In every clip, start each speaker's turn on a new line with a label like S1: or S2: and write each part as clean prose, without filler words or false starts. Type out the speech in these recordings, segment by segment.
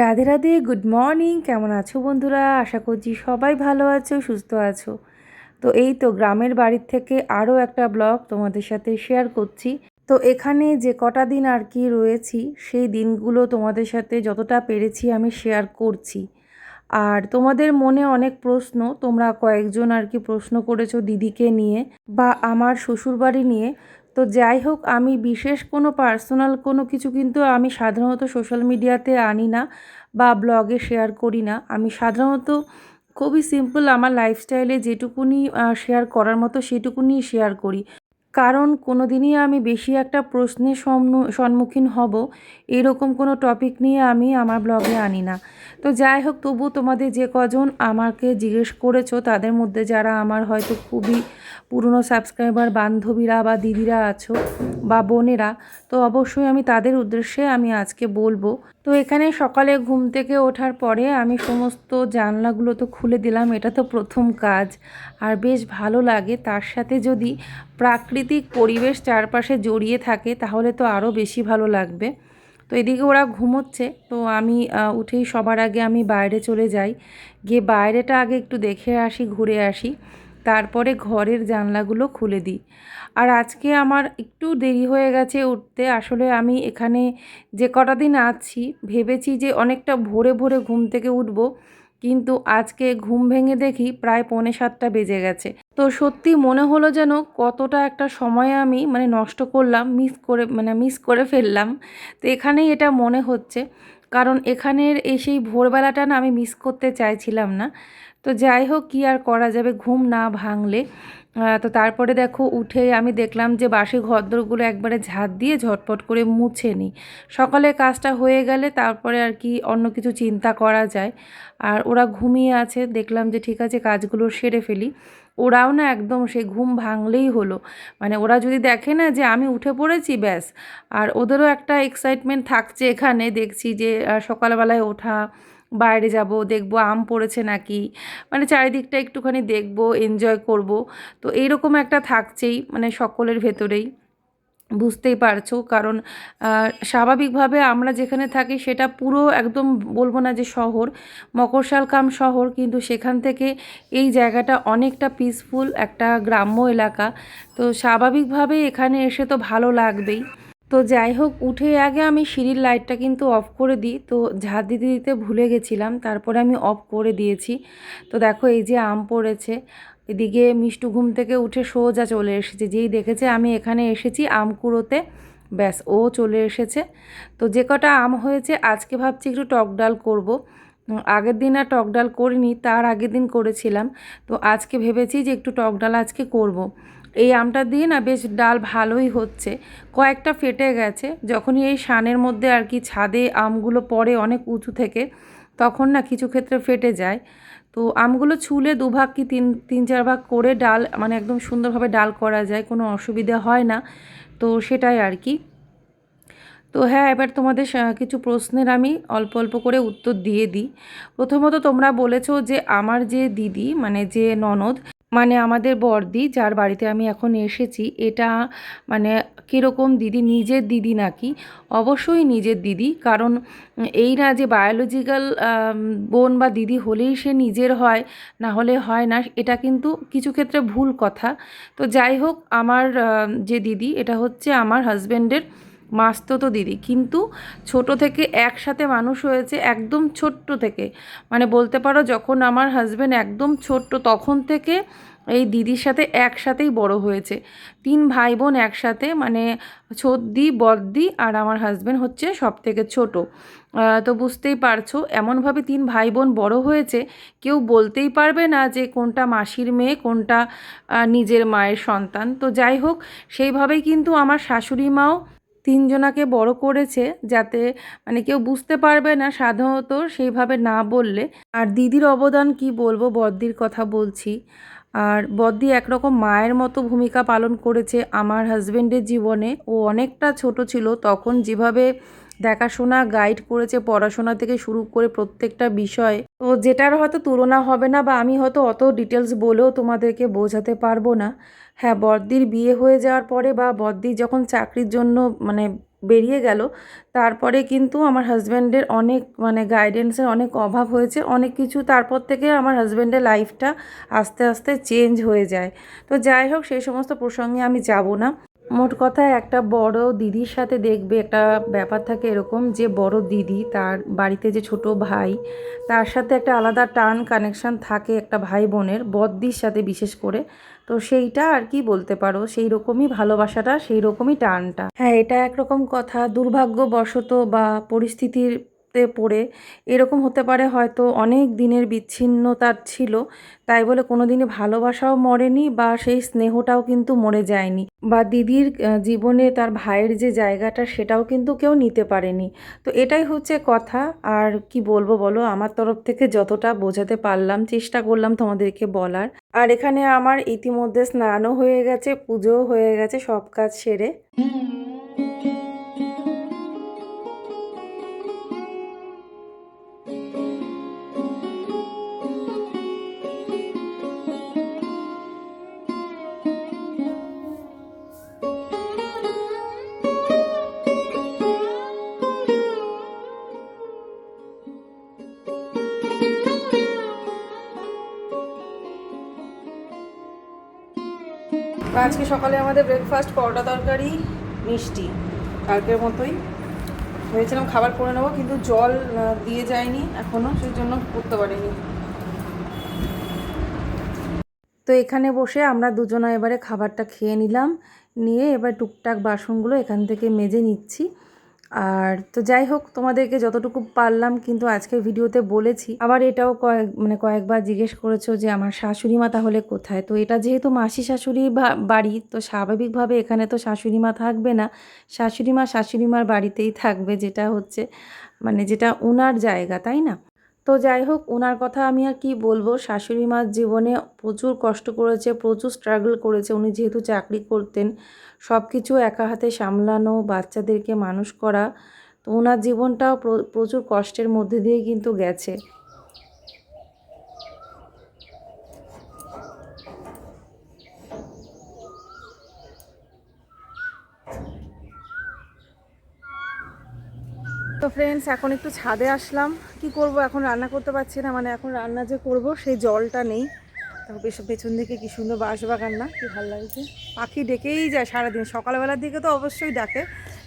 S1: Radhe Radhe, good morning. কেমন আছো বন্ধুরা? আশা করছি সবাই ভালো আছো, সুস্থ আছো। তো এই তো গ্রামের বাড়ির থেকে আরও একটা ব্লগ তোমাদের সাথে শেয়ার করছি। তো এখানে যে কটা দিন আর কি রয়েছি, সেই দিনগুলো তোমাদের সাথে যতটা পেরেছি আমি শেয়ার করছি। আর তোমাদের মনে অনেক প্রশ্ন, তোমরা কয়েকজন আর কি প্রশ্ন করেছো দিদিকে নিয়ে বা আমার শ্বশুরবাড়ি নিয়ে। তো যাই হোক, আমি বিশেষ কোনো পার্সোনাল কোনো কিছু কিন্তু আমি সাধারণত সোশ্যাল মিডিয়াতে আনি না বা ব্লগে শেয়ার করি না। আমি সাধারণত খুবই সিম্পল আমার লাইফস্টাইলে যেটুকুনি শেয়ার করার মতো সেটুকুনি শেয়ার করি। কারণ কোনো দিনই আমি বেশি একটা প্রশ্নের সম্মুখীন হব এরকম কোনো টপিক নিয়ে আমি আমার ব্লগে আনি না। তো যাই হোক, তবু তোমাদের যে কজন আমাকে জিজ্ঞেস করেছো তাদের মধ্যে যারা আমার হয়তো খুবই পুরনো সাবস্ক্রাইবার, বান্ধবীরা বা দিদিরা আছো বা বোনেরা, তো অবশ্যই আমি তাদের উদ্দেশ্যে আমি আজকে বলবো। তো এখানে সকালে ঘুম থেকে ওঠার পরে আমি সমস্ত জানলাগুলো তো খুলে দিলাম, এটা তো প্রথম কাজ। আর বেশ ভালো লাগে, তার সাথে যদি প্রাকৃতিক পরিবেশ চারপাশে জড়িয়ে থাকে তাহলে তো আরও বেশি ভালো লাগবে। তো এদিকে ওরা ঘুমোচ্ছে, তো আমি উঠেই সবার আগে আমি বাইরে চলে যাই, গিয়ে বাইরেটা আগে একটু দেখে আসি, ঘুরে আসি, তারপরে ঘরের জানলাগুলো খুলে দিই। আর আজকে আমার একটু দেরি হয়ে গেছে উঠতে। আসলে আমি এখানে যে কটা দিন আছি ভেবেছি যে অনেকটা ভোরে ভোরে ঘুম থেকে উঠবো, কিন্তু আজকে ঘুম ভেঙে দেখি প্রায় 6:45 বেজে গেছে। তো সত্যি মনে হলো যেন কতটা একটা সময় আমি নষ্ট করলাম, মিস করে ফেললাম। তো এখানেই এটা মনে হচ্ছে, কারণ এখানের এই সেই ভোরবেলাটা না আমি মিস করতে চাইছিলাম না। তো যাই হোক, কী আর করা যাবে, ঘুম না ভাঙলে। তো তারপরে দেখো উঠে আমি দেখলাম যে বাসি ঘরদোরগুলো একবারে ঝাড় দিয়ে ঝটপট করে মুছে নিই। সকালে কাজটা হয়ে গেলে তারপরে আর কি অন্য কিছু চিন্তা করা যায়। আর ওরা ঘুমিয়ে আছে, দেখলাম যে ঠিক আছে কাজগুলো সেরে ফেলি। ওরাও না একদম সে ঘুম ভাঙলেই হলো, ওরা যদি দেখে না যে আমি উঠে পড়েছি ব্যাস। আর ওদেরও একটা এক্সাইটমেন্ট থাকছে, এখানে দেখছি যে সকালবেলায় ওঠা, বাইরে যাব, দেখব আম পড়েছে নাকি, চারিদিকটা একটুখানি দেখব, এনজয় করব। তো এইরকম একটা থাকছেই সকলের ভেতরেই, বুঝতেই পারছো। কারণ স্বাভাবিকভাবে আমরা যেখানে থাকি সেটা পুরো একদম বলবো না যে শহর, মফস্বল কাম শহর, কিন্তু সেখান থেকে এই জায়গাটা অনেকটা পিসফুল একটা গ্রাম্য এলাকা। তো স্বাভাবিকভাবে এখানে এসে তো ভালো লাগবেই। তো যাই হোক, উঠে আগে আমি সিঁড়ির লাইটটা কিন্তু অফ করে দিই, তো ঝাঁট দিতে দিতে ভুলে গেছিলাম, তারপরে আমি অফ করে দিয়েছি। তো দেখো এই যে আম পড়েছে। এদিকে মিষ্টু ঘুম থেকে উঠে সোজা চলে এসেছে, যেই দেখেছে আমি এখানে এসেছি আম কুড়োতে, ব্যাস ও চলে এসেছে। তো যে কটা আম হয়েছে আজকে ভাবছি একটু টক ডাল করবো। আগের দিন আর টক ডাল করিনি, তার আগের দিন করেছিলাম। তো আজকে ভেবেছি যে একটু টক ডাল আজকে করব। এই আমটা দিয়ে না বেশ ডাল ভালোই হচ্ছে। কয়েকটা ফেটে গেছে, যখনই এই শানের মধ্যে আর কি ছাদে আমগুলো পড়ে অনেক উঁচু থেকে, তখন না কিছু ক্ষেত্রে ফেটে যায়। তো আমগুলো ছুলে দুভাগ কি তিন চার ভাগ করে ডাল একদম সুন্দরভাবে ডাল করা যায়, কোনো অসুবিধা হয় না। তো সেটাই আর কি। তো হ্যাঁ, এবার তোমাদের কিছু প্রশ্নের আমি অল্প অল্প করে উত্তর দিয়ে দিই। প্রথমত তোমরা বলেছো যে আমার যে দিদি যে ননদ, আমাদের বড়দি যার বাড়িতে আমি এখন এসেছি, এটা কীরকম দিদি, নিজের দিদি নাকি? অবশ্যই নিজের দিদি, কারণ এই না যে বায়োলজিক্যাল বোন বা দিদি হলেই সে নিজের হয়, না হলে হয় না, এটা কিন্তু কিছু ক্ষেত্রে ভুল কথা। তো যাই হোক, আমার যে দিদি এটা হচ্ছে আমার হাজব্যান্ডের মাস্তুতো দিদি, কিন্তু ছোট থেকে একসাথে মানুষ হয়েছে, একদম ছোট্ট থেকে, বলতে পারো যখন আমার হাজব্যান্ড একদম ছোট্ট তখন থেকে এই দিদির সাথে একসাথেই বড় হয়েছে। 3 ভাই বোন একসাথে, ছোটদি, বড়দি আর আমার হাজব্যান্ড হচ্ছে সব থেকে ছোট। তো বুঝতেই পারছো এমনভাবে 3 ভাই বোন বড় হয়েছে, কেউ বলতেই পারবে না যে কোনটা মাসির মেয়ে, কোনটা নিজের মায়ের সন্তান। তো যাই হোক, সেইভাবেই কিন্তু আমার শাশুড়ি মাও 3 জনাকে বড় করেছে, যাতে কেউ বুঝতে পারবে না সাধারণত সেইভাবে না বললে। আর দিদির অবদান কি বলবো, বড়দির কথা বলছি। আর বড়দি একরকম মায়ের মতো ভূমিকা পালন করেছে আমার হাজব্যান্ডের জীবনে। ও অনেকটা ছোট ছিল তখন, যেভাবে দেখাশোনা গাইড করেছে পড়াশোনা থেকে শুরু করে প্রত্যেকটা বিষয়, তো যেটার হয়তো তুলনা হবে না, বা আমি হয়তো অত ডিটেলস বলেও তোমাদেরকে বোঝাতে পারবো না। হ্যাঁ, বড়দির বিয়ে হয়ে যাওয়ার পরে বা বড়দি যখন চাকরির জন্য বেরিয়ে গেল, তারপরে কিন্তু আমার হাজব্যান্ডের অনেক মানে গাইডেন্সের অনেক অভাব হয়েছে, অনেক কিছু তারপর থেকে আমার হাজব্যান্ডের লাইফটা আস্তে আস্তে চেঞ্জ হয়ে যায়। তো যাই হোক, সেই সমস্ত প্রসঙ্গে আমি যাব না। মোট কথা, একটা বড় দিদির সাথে দেখবে একটা ব্যাপার থাকে এরকম, যে বড় দিদি তার বাড়িতে যে ছোট ভাই, তার সাথে একটা আলাদা টান কানেকশান থাকে একটা ভাই বোনের, বড়দির সাথে বিশেষ করে। তো সেইটা আর কি বলতে পারো, সেই রকমই ভালোবাসাটা, সেই রকমই টানটা। হ্যাঁ, এটা একরকম কথা। দুর্ভাগ্যবশত বা পরিস্থিতিতে পড়ে এরকম হতে পারে, হয়তো অনেক দিনের বিচ্ছিন্নতা ছিল, তাই বলে কোনো দিনই ভালোবাসাও মরেনি বা সেই স্নেহটাও কিন্তু মরে যায়নি, বা দিদির জীবনে তার ভাইয়ের যে জায়গাটা সেটাও কিন্তু কেউ নিতে পারেনি। তো এটাই হচ্ছে কথা। আর কি বলবো বলো, আমার তরফ থেকে যতটা বোঝাতে পারলাম চেষ্টা করলাম তোমাদেরকে বলার। আর এখানে আমার ইতিমধ্যে স্নানও হয়ে গেছে, পুজোও হয়ে গেছে, সব কাজ সেরে। আজকে সকালে আমাদের ব্রেকফাস্ট পরোটা তরকারি মিষ্টি, কালকের মতোই। ভেবেছিলাম খাবার করে নেবো, কিন্তু জল দিয়ে যায়নি এখনও, সেই জন্য করতে পারিনি। তো এখানে বসে আমরা দুজনা এবারে খাবারটা খেয়ে নিলাম, নিয়ে এবার টুকটাক বাসনগুলো এখান থেকে মেজে নিচ্ছি। আর তো যাই হোক, তোমাদেরকে যতটুকু পারলাম কিন্তু আজকের ভিডিওতে বলেছি। আবার এটাও কয়েকবার জিজ্ঞেস করেছো যে আমার শাশুড়ি মা তাহলে কোথায়। তো এটা যেহেতু মাসি শাশুড়ি বাড়ি, তো স্বাভাবিকভাবে এখানে তো শাশুড়ি মা থাকবে না, শাশুড়ি মা শাশুড়ি মার বাড়িতেই থাকবে, যেটা হচ্ছে মানে যেটা ওনার জায়গা, তাই না? তো যাই হোক, ওনার কথা আমি আর কি বলবো। শাশুড়ি মার জীবনে প্রচুর কষ্ট করেছে, প্রচুর স্ট্রাগল করেছে। উনি যেহেতু চাকরি করতেন, সব কিছু একা হাতে সামলানো, বাচ্চাদেরকে মানুষ করা, তো ওনার জীবনটাও প্রচুর কষ্টের মধ্যে দিয়ে কিন্তু গেছে। তো ফ্রেন্ডস, এখন একটু ছাদে আসলাম। কি করব, এখন রান্না করতে পারছি না, মানে এখন রান্না যে করব সেই জলটা নেই। দেখো পেছন দিকে কি সুন্দর বাঁশবাগান না, কি ভালো লাগছে। পাখি ডেকেই যায় সারাদিন, সকালবেলার দিকে তো অবশ্যই ডাকে,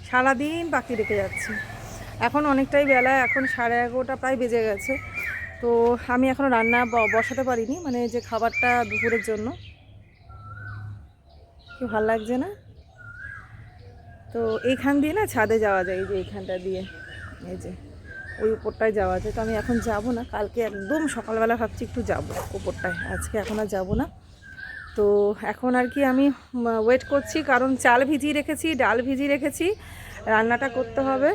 S1: সারাদিন পাখি ডেকে যাচ্ছে। এখন অনেকটাই বেলা, এখন 11:30 প্রায় বেজে গেছে। তো আমি এখনও রান্না বসাতে পারিনি, মানে যে খাবারটা দুপুরের জন্য। কি ভালো লাগছে না? তো এইখান দিয়ে না ছাদে যাওয়া যায়, এই যে এইখানটা দিয়ে, এই যে ওই উপরটায় যাওয়া যায়। তো আমি এখন যাব না, কালকে একদম সকালবেলা ভাবছি একটু যাব উপরটায়, আজকে এখন আর যাব না। তো এখন আর কি আমি ওয়েট করছি, কারণ চাল ভিজিয়ে রেখেছি, ডাল ভিজিয়ে রেখেছি, রান্নাটা করতে হবে।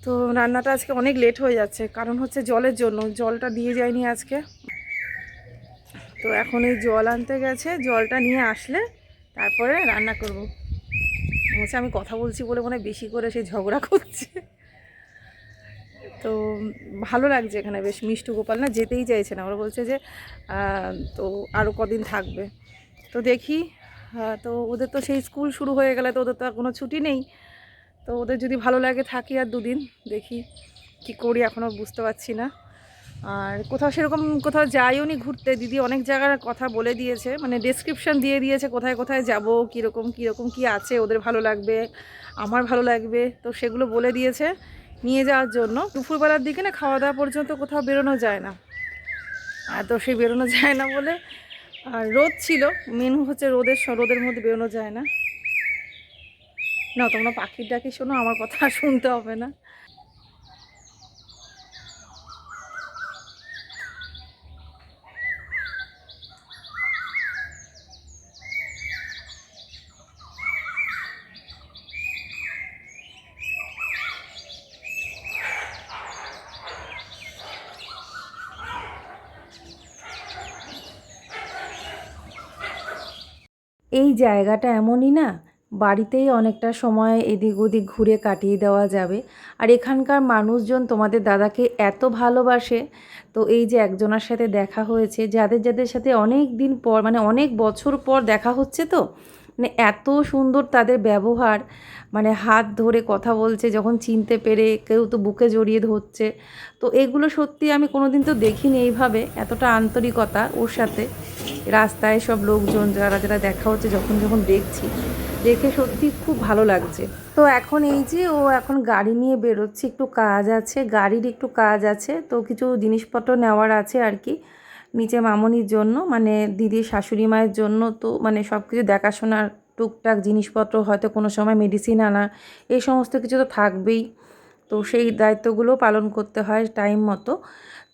S1: তো রান্নাটা আজকে অনেক লেট হয়ে যাচ্ছে, কারণ হচ্ছে জলের জন্য, জলটা দিয়ে যায়নি আজকে। তো এখন এই জল আনতে গেছে, জলটা নিয়ে আসলে তারপরে রান্না করব। হচ্ছে আমি কথা বলছি বলে মনে হয় বেশি করে সেই ঝগড়া করছে। তো ভালো লাগছে এখানে, বেশ মিষ্টু গোপাল না যেতেই চাইছে না, ওরা বলছে যে তো আরও কদিন থাকবে। তো দেখি, তো ওদের তো সেই স্কুল শুরু হয়ে গেলে তো ওদের তো আর কোনো ছুটি নেই। তো ওদের যদি ভালো লাগে থাকি আর দুদিন, দেখি কি করি, এখনও বুঝতে পারছি না। আর কোথাও সেরকম কোথাও যাইও নি ঘুরতে, দিদি অনেক জায়গার কথা বলে দিয়েছে, মানে ডেসক্রিপশান দিয়ে দিয়েছে কোথায় কোথায় যাব, কীরকম কীরকম কী আছে, ওদের ভালো লাগবে আমার ভালো লাগবে, তো সেগুলো বলে দিয়েছে নিয়ে যাওয়ার জন্য। দুপুরবেলার দিকে না খাওয়া দাওয়া পর্যন্ত কোথাও বেরোনো যায় না, আর তো সেই বেরোনো যায় না বলে, আর রোদ ছিল, মেনু হচ্ছে রোদের মধ্যে বেরোনো যায় না। না, তোমরা পাখির ডাকি শোনো, আমার কথা শুনতে হবে না। এই জায়গাটা এমনই না, বাড়িতেই অনেকটা সময় এদিক ওদিক ঘুরে কাটিয়ে দেওয়া যাবে। আর এখানকার মানুষজন তোমাদের দাদাকে এত ভালোবাসে। তো এই যে একজনের সাথে দেখা হয়েছে, যাদের যাদের সাথে অনেক দিন পর, মানে অনেক বছর পর দেখা হচ্ছে, তো মানে এত সুন্দর তাদের ব্যবহার, মানে হাত ধরে কথা বলছে যখন চিনতে পেরে, কেউ তো বুকে জড়িয়ে ধরছে। তো এগুলো সত্যি আমি কোনো দিন তো দেখিনি এইভাবে, এতটা আন্তরিকতা ওর সাথে। রাস্তায় সব লোকজন যারা যারা দেখা হচ্ছে, যখন যখন দেখছি, দেখে সত্যি খুব ভালো লাগছে। তো এখন এই যে ও এখন গাড়ি নিয়ে বেরোচ্ছে, একটু কাজ আছে, গাড়ির একটু কাজ আছে, তো কিছু জিনিসপত্র নেওয়ার আছে আর কি নিচে মামনির জন্য, মানে দিদির শাশুড়ি মায়ের জন্য। তো মানে সব কিছু দেখাশোনার টুকটাক জিনিসপত্র, হয়তো কোনো সময় মেডিসিন আনা, এই সমস্ত কিছু তো থাকবেই। তো সেই দায়িত্বগুলো পালন করতে হয় টাইম মতো।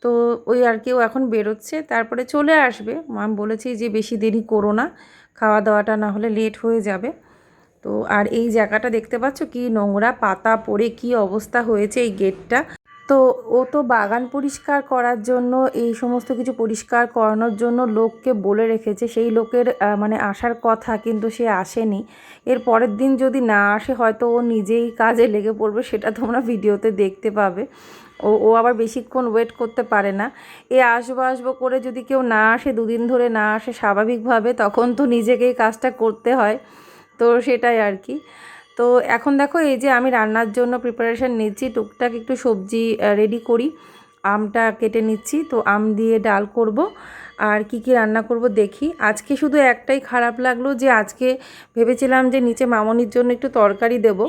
S1: তো ওই আর কি ও এখন বেরোচ্ছে, তারপরে চলে আসবে। আমি বলেছি যে বেশি দেরি করো না, খাওয়া দাওয়াটা না হলে লেট হয়ে যাবে। তো আর এই জায়গাটা দেখতে পাচ্ছ কি নোংরা, পাতা পড়ে কি অবস্থা হয়েছে এই গেটটা। তো ও তো বাগান পরিষ্কার করার জন্য, এই সমস্ত কিছু পরিষ্কার করানোর জন্য লোককে বলে রেখেছে। সেই লোকের মানে আসার কথা, কিন্তু সে আসেনি। এর পরের দিন যদি না আসে, হয়তো ও নিজেই কাজে লেগে পড়বে, সেটা তোমরা ভিডিওতে দেখতে পাবে। ও ও আবার বেশিক্ষণ ওয়েট করতে পারে না। এ আসবো আসবো করে যদি কেউ না আসে, দুদিন ধরে না আসে স্বাভাবিকভাবে, তখন তো নিজেকেই কাজটা করতে হয়। তো সেটাই আর কি। তো এখন দেখো এই যে আমি রান্নার জন্য প্রিপারেশান নিচ্ছি, টুকটাক একটু সবজি রেডি করি। আমটা কেটে নিচ্ছি, তো আম দিয়ে ডাল করব। আর কি কি রান্না করব দেখি। আজকে শুধু একটাই খারাপ লাগলো, যে আজকে ভেবেছিলাম যে নিচে মামনির জন্য একটু তরকারি দেব,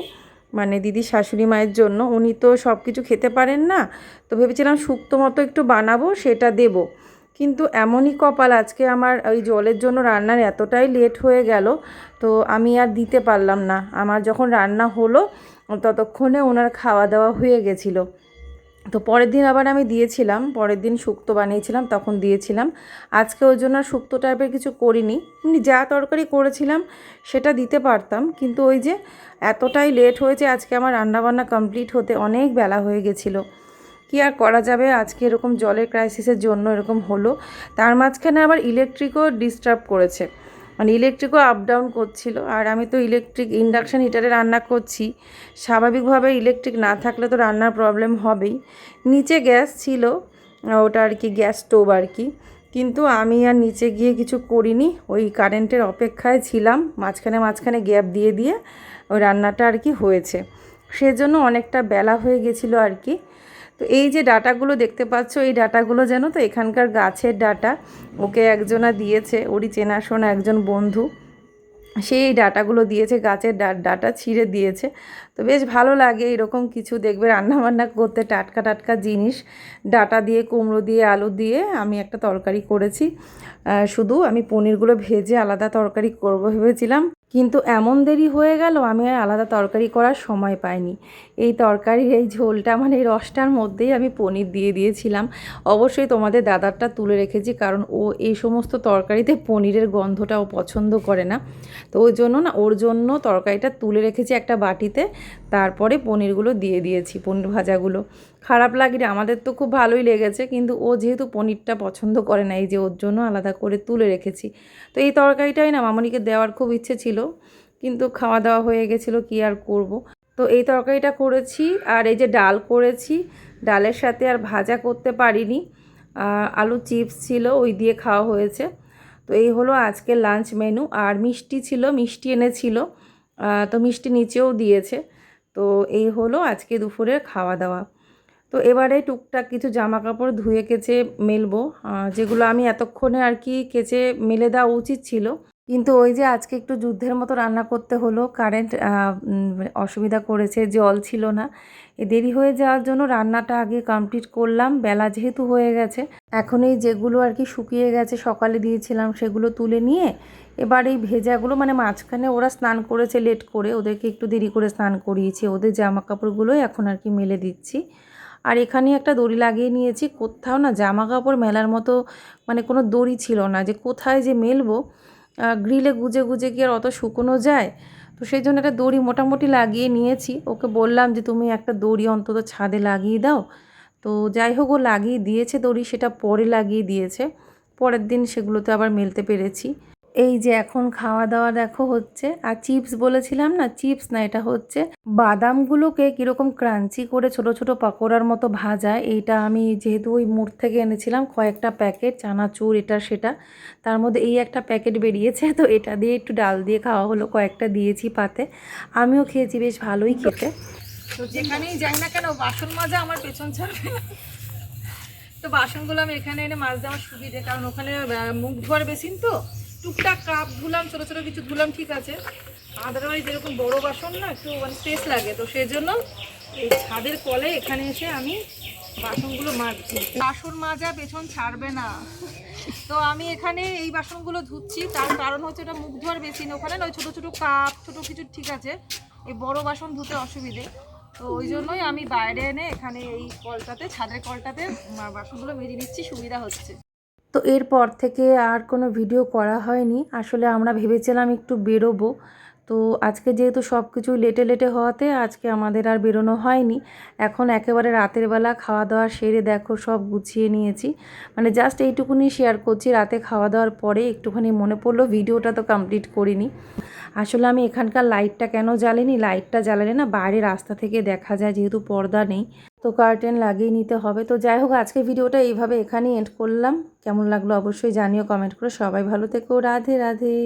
S1: মানে দিদির শাশুড়ি মায়ের জন্য। উনি তো সব কিছু খেতে পারেন না, তো ভেবেছিলাম শুক্তো মতো একটু বানাবো, সেটা দেব। কিন্তু এমনই কপাল, আজকে আমার ওই জলের জন্য রান্নার এতটাই লেট হয়ে গেল, তো আমি আর দিতে পারলাম না। আমার যখন রান্না হলো ততক্ষণে ওনার খাওয়া দাওয়া হয়ে গেছিলো। তো পরের দিন আবার আমি দিয়েছিলাম, পরের দিন শুক্তো বানিয়েছিলাম, তখন দিয়েছিলাম। আজকে ওই জন্য আর শুক্তো টাইপের কিছু করিনি, এমনি যা তরকারি করেছিলাম সেটা দিতে পারতাম। কিন্তু ওই যে এতটাই লেট হয়েছে, আজকে আমার রান্নাবান্না কমপ্লিট হতে অনেক বেলা হয়ে গেছিলো। কি আর করা যাবে, আজকে এরকম জলের ক্রাইসিসের জন্য এরকম হলো। তার মাঝখানে আবার ইলেকট্রিকও ডিস্টার্ব করেছে, মানে ইলেকট্রিকও আপ ডাউন করছিল। আর আমি তো ইলেকট্রিক ইন্ডাকশান হিটারে রান্না করছি, স্বাভাবিকভাবে ইলেকট্রিক না থাকলে তো রান্নার প্রবলেম হবেই। নিচে গ্যাস ছিল, ওটা আর কি গ্যাস স্টোভ আর কি, কিন্তু আমি আর নিচে গিয়ে কিছু করিনি, ওই কারেন্টের অপেক্ষায় ছিলাম। মাঝখানে মাঝখানে গ্যাপ দিয়ে দিয়ে ওই রান্নাটা আর কি হয়েছে, সেজন্য অনেকটা বেলা হয়ে গেছিলো আর কি। তো এই যে ডাটাগুলো দেখতে পাচ্ছ, এই ডাটাগুলো যেন তো এখানকার গাছের ডাটা, ওকে একজনা দিয়েছে, ওরই চেনাশোনা একজন বন্ধু, সেই ডাটাগুলো দিয়েছে, গাছের ডাটা ছিঁড়ে দিয়েছে। তো বেশ ভালো লাগে এরকম কিছু, দেখবে রান্নাবান্না করতে টাটকা টাটকা জিনিস। ডাটা দিয়ে, কুমড়ো দিয়ে, আলু দিয়ে আমি একটা তরকারি করেছি। শুধু আমি পনিরগুলো ভেজে আলাদা তরকারি করব ভেবেছিলাম, কিন্তু এমন দেরি হয়ে গেল, আমি আর আলাদা তরকারি করার সময় পাইনি। এই তরকারির এই ঝোলটা, মানে এই রসটার মধ্যেই আমি পনির দিয়ে দিয়েছিলাম। অবশ্যই তোমাদের দাদারটা তুলে রেখেছি, কারণ ও এই সমস্ত তরকারিতে পনিরের গন্ধটা ও পছন্দ করে না। তো ওই জন্য না, ওর জন্য তরকারিটা তুলে রেখেছি একটা বাটিতে, তারপরে পনিরগুলো দিয়ে দিয়েছি, পনির ভাজাগুলো। খারাপ লাগেনি, আমাদের তো খুব ভালোই লেগেছে, কিন্তু ও যেহেতু পনিরটা পছন্দ করে না, এই যে ওর জন্য আলাদা করে তুলে রেখেছি। তো এই তরকারিটাই না মামনিকে দেওয়ার খুব ইচ্ছে ছিল, কিন্তু খাওয়া দাওয়া হয়ে গেছিলো, কি আর করব। তো এই তরকারিটা করেছি, আর এই যে ডাল করেছি, ডালের সাথে আর ভাজা করতে পারিনি। আলু চিপস ছিল, ওই দিয়ে খাওয়া হয়েছে। তো এই হলো আজকের লাঞ্চ মেনু। আর মিষ্টি ছিল, মিষ্টি এনেছিল, তো মিষ্টি নিচেও দিয়েছে। তো এই হলো আজকে দুপুরের খাওয়া দাওয়া। তো এবারে টুকটাক কিছু জামা কাপড় ধুয়ে কেচে মেলবো, যেগুলো আমি এতক্ষণে আর কি কেচে মেলে দেওয়া উচিত ছিল, কিন্তু ওই যে আজকে একটু যুদ্ধের মতো রান্না করতে হলো। কারেন্ট অসুবিধা করেছে, জল ছিল না। দেরি হয়ে যাওয়ার জন্য রান্নাটা আগে কমপ্লিট করলাম, বেলা যেহেতু হয়ে গেছে। এখন এই যেগুলো আর কি শুকিয়ে গেছে, সকালে দিয়েছিলাম, সেগুলো তুলে নিয়ে এবার এই ভেজাগুলো, মানে মাঝখানে ওরা স্নান করেছে লেট করে, ওদেরকে একটু দেরি করে স্নান করিয়েছি, ওদের জামা কাপড়গুলোই এখন আর কি মেলে দিচ্ছি। আর এখানে একটা দড়ি লাগিয়ে নিয়েছি, কোথাও না জামা কাপড় মেলার মতো মানে কোনো দড়ি ছিল না, যে কোথায় যে মেলবো। গ্রিলে গুজে গুজে কি আর অত শুকনো যায়। তো সেই জন্য একটা দড়ি মোটামুটি লাগিয়ে নিয়েছি, ওকে বললাম যে তুমি একটা দড়ি অন্তত ছাদে লাগিয়ে দাও। তো যাই হোক, ও লাগিয়ে দিয়েছে দড়ি, সেটা পরে লাগিয়ে দিয়েছে, পরের দিন সেগুলোতে আবার মেলতে পেরেছি। এই যে এখন খাওয়া দাওয়া দেখো হচ্ছে, আর চিপস বলেছিলাম না, চিপস না, এটা হচ্ছে বাদামগুলোকে কীরকম ক্রাঞ্চি করে ছোট ছোট পকোড়ার মতো ভাজা। এইটা আমি যেহেতু ওই মোড় থেকে এনেছিলাম কয়েকটা প্যাকেট চানাচুর এটা সেটা, তার মধ্যে এই একটা প্যাকেট বেরিয়েছে, তো এটা দিয়ে একটু ডাল দিয়ে খাওয়া হলো, কয়েকটা দিয়েছি পাতে, আমিও খেয়েছি, বেশ ভালোই খেতে। তো যেখানেই যাই না কেন বাসন মাজা আমার পেছন ছাড়বে না। তো বাসনগুলো আমি এখানে এনে মাছ দেওয়ার সুবিধে, কারণ ওখানে মুখ ধোয়ার বেসিন, তো টুকটাক কাপ ধুলাম, ছোটো ছোটো কিছু ধুলাম, ঠিক আছে। আদারওয়াইজ এরকম বড়ো বাসন না একটু মানে স্পেস লাগে, তো সেই জন্য এই ছাদের কলে এখানে এসে আমি বাসনগুলো মাজছি। বাসন মাজা পেছন ছাড়বে না, তো আমি এখানে এই বাসনগুলো ধুচ্ছি, তার কারণ হচ্ছে এটা মুখ ধোয়ার বেসিন, ওখানে না ওই ছোটো ছোটো কাপ ছোটো কিছু ঠিক আছে, এই বড় বাসন ধুতে অসুবিধে, তো ওই জন্যই আমি বাইরে এনে এখানে এই কলটাতে, ছাদের কলটাতে বাসনগুলো মেজে নিচ্ছি, সুবিধা হচ্ছে। তো এরপর থেকে আর কোনো ভিডিও করা হয়নি, আসলে আমরা ভেবেছিলাম একটু বেরোবো, তো আজকে যেহেতু সব কিছু লেটে লেটে হওয়াতে আজকে আমাদের আর বেরোনো হয়নি। এখন একেবারে রাতের বেলা খাওয়া দাওয়া সেরে দেখো সব গুছিয়ে নিয়েছি, মানে জাস্ট এইটুকুনি শেয়ার করছি, রাতে খাওয়া দাওয়ার পরে একটুখানি মনে পড়লো ভিডিওটা তো কমপ্লিট করিনি। আসলে আমি এখানকার লাইটটা কেন জ্বালিনি, লাইটটা জ্বালালে না বাইরে রাস্তা থেকে দেখা যায়, যেহেতু পর্দা নেই, তো কার্টেন লাগিয়ে নিতে হবে। তো যাই হোক, আজকে ভিডিওটা এইভাবে এখানেই এন্ড করলাম। কেমন লাগলো অবশ্যই জানিও কমেন্ট করে। সবাই ভালো থেকো, রাধে রাধে।